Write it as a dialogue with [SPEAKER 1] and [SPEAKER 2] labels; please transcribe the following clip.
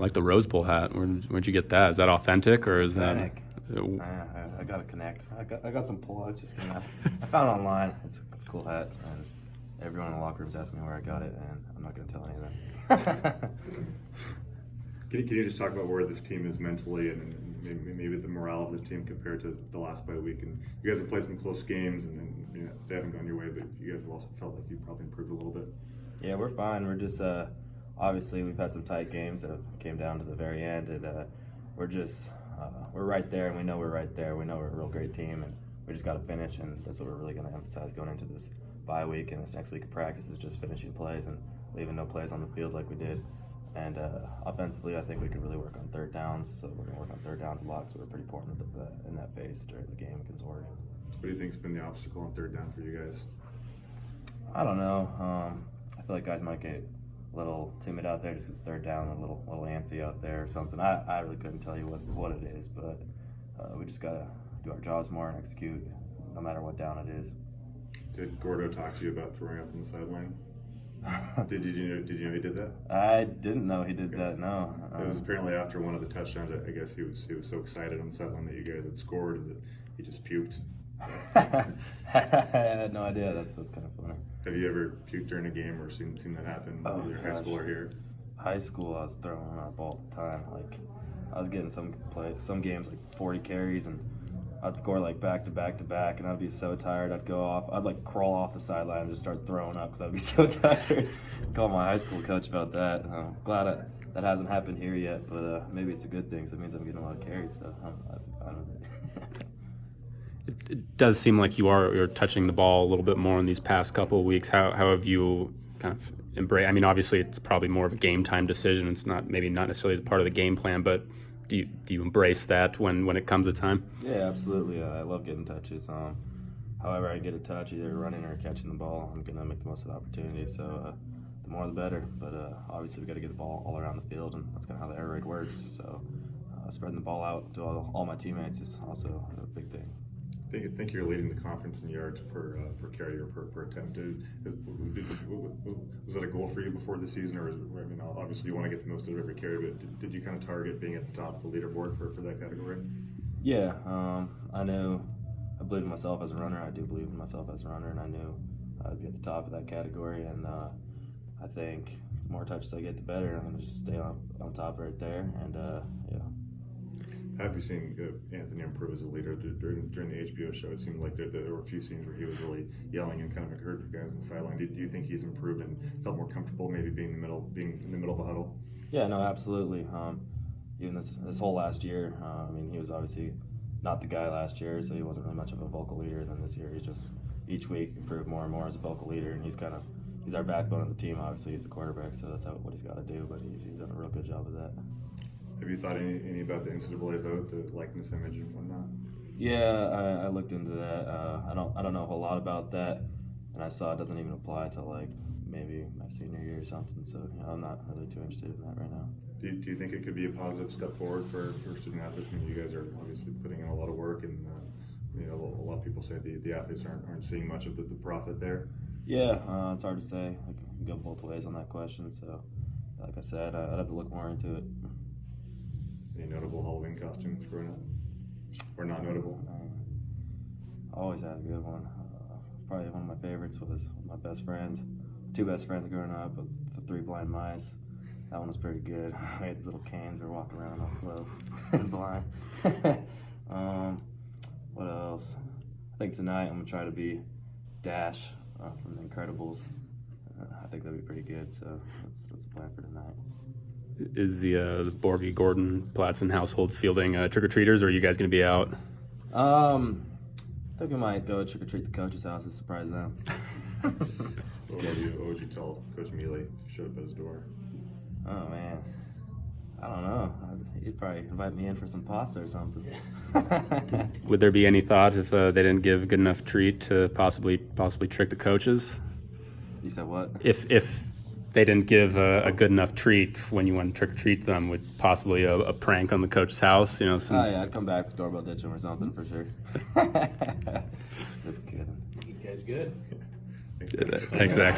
[SPEAKER 1] like the Rose Bowl hat. Where'd you get that? Is that authentic or is that?
[SPEAKER 2] I gotta connect. I got some pull. It's just kidding. I found it online. It's a cool hat, and everyone in the locker room's asked me where I got it, and I'm not gonna tell any of them.
[SPEAKER 3] Can you just talk about where this team is mentally and maybe the morale of this team compared to the last bye week? And you guys have played some close games, and you know, they haven't gone your way, but you guys have also felt like you've probably improved a little bit.
[SPEAKER 2] Yeah, we're fine. We're just obviously we've had some tight games that have came down to the very end, and we're just we're right there, and we know we're right there. We know we're a real great team, and we just got to finish, and that's what we're really going to emphasize going into this bye week and this next week of practice is just finishing plays and leaving no plays on the field like we did. And offensively, I think we could really work on third downs. So we're going to work on third downs a lot, so we're pretty important in that phase during the game against Oregon.
[SPEAKER 3] What do you think's been the obstacle on third down for you guys?
[SPEAKER 2] I don't know. I feel like guys might get a little timid out there just because third down, a little antsy out there or something. I really couldn't tell you what it is, but we just got to do our jobs more and execute no matter what down it is.
[SPEAKER 3] Did Gordo talk to you about throwing up on the sideline? Did you know he did that?
[SPEAKER 2] I didn't know he did that. No.
[SPEAKER 3] It was apparently after one of the touchdowns. I guess he was so excited on the sideline that you guys had scored that he just puked.
[SPEAKER 2] I had no idea. That's kind of funny.
[SPEAKER 3] Have you ever puked during a game or seen that happen? Either high school or here?
[SPEAKER 2] High school, I was throwing up all the time. Like I was getting some games like 40 carries, and I'd score like back to back to back, and I'd be so tired. I'd go off. I'd like crawl off the sideline and just start throwing up because I'd be so tired. Call my high school coach about that. I'm glad that hasn't happened here yet, but maybe it's a good thing because it means I'm getting a lot of carries, so I'd be fine with it.
[SPEAKER 1] It does seem like you're touching the ball a little bit more in these past couple of weeks. How have you kind of embraced? I mean, obviously it's probably more of a game time decision. It's not necessarily as part of the game plan, but do you embrace that when it comes to time?
[SPEAKER 2] Yeah, absolutely. I love getting touches. However I get a touch, either running or catching the ball, I'm gonna make the most of the opportunity. So the more the better. But obviously we got to get the ball all around the field, and that's kind of how the air raid works. So spreading the ball out to all my teammates is also a big thing.
[SPEAKER 3] I think you're leading the conference in yards per carry or per attempt. Was that a goal for you before the season, or obviously you want to get the most out of every carry, but did you kind of target being at the top of the leaderboard for that category?
[SPEAKER 2] Yeah, I believe in myself as a runner. I do believe in myself as a runner, and I knew I'd be at the top of that category. And I think the more touches I get, the better. I'm going to just stay on top right there, and yeah.
[SPEAKER 3] Have you seen Anthony improve as a leader during the HBO show? It seemed like there were a few scenes where he was really yelling and kind of encouraging guys on the sideline. Do you think he's improved and felt more comfortable maybe being in the middle of a huddle?
[SPEAKER 2] Yeah, no, absolutely. Even this whole last year, I mean, he was obviously not the guy last year, so he wasn't really much of a vocal leader. And then this year, he's just each week improved more and more as a vocal leader, and he's our backbone of the team. Obviously, he's the quarterback, so that's what he's got to do. But he's done a real good job of that.
[SPEAKER 3] Have you thought any about the NCAA vote, the likeness image and whatnot?
[SPEAKER 2] Yeah, I looked into that. I don't know a whole lot about that, and I saw it doesn't even apply till like maybe my senior year or something. So I'm not really too interested in that right now.
[SPEAKER 3] Do you think it could be a positive step forward for student athletes? I mean, you guys are obviously putting in a lot of work, and a lot of people say the athletes aren't seeing much of the profit there.
[SPEAKER 2] Yeah, it's hard to say. I can go both ways on that question. So, like I said, I'd have to look more into it.
[SPEAKER 3] Any notable Halloween costumes growing up? Or not notable?
[SPEAKER 2] I always had a good one. Probably one of my favorites was my best friends. Two best friends growing up was the Three Blind Mice. That one was pretty good. I had these little canes. We were walking around all slow and blind. What else? I think tonight I'm going to try to be Dash from The Incredibles. I think that'd be pretty good, so that's the plan for tonight.
[SPEAKER 1] Is the Borghi, Gordon, Platson household fielding trick-or-treaters, or are you guys going to be out?
[SPEAKER 2] I think we might go trick-or-treat the coach's house and surprise them.
[SPEAKER 3] What would you tell Coach Mealy if you showed up at his door?
[SPEAKER 2] Oh, man. I don't know. He'd probably invite me in for some pasta or something.
[SPEAKER 1] Would there be any thought if they didn't give a good enough treat to possibly trick the coaches?
[SPEAKER 2] You said what?
[SPEAKER 1] If they didn't give a good enough treat when you went to trick-or-treat them, with possibly a prank on the coach's house,
[SPEAKER 2] Oh yeah, I'd come back with doorbell ditch him or something for sure. Just kidding.
[SPEAKER 4] You guys good?
[SPEAKER 1] Thanks, Max.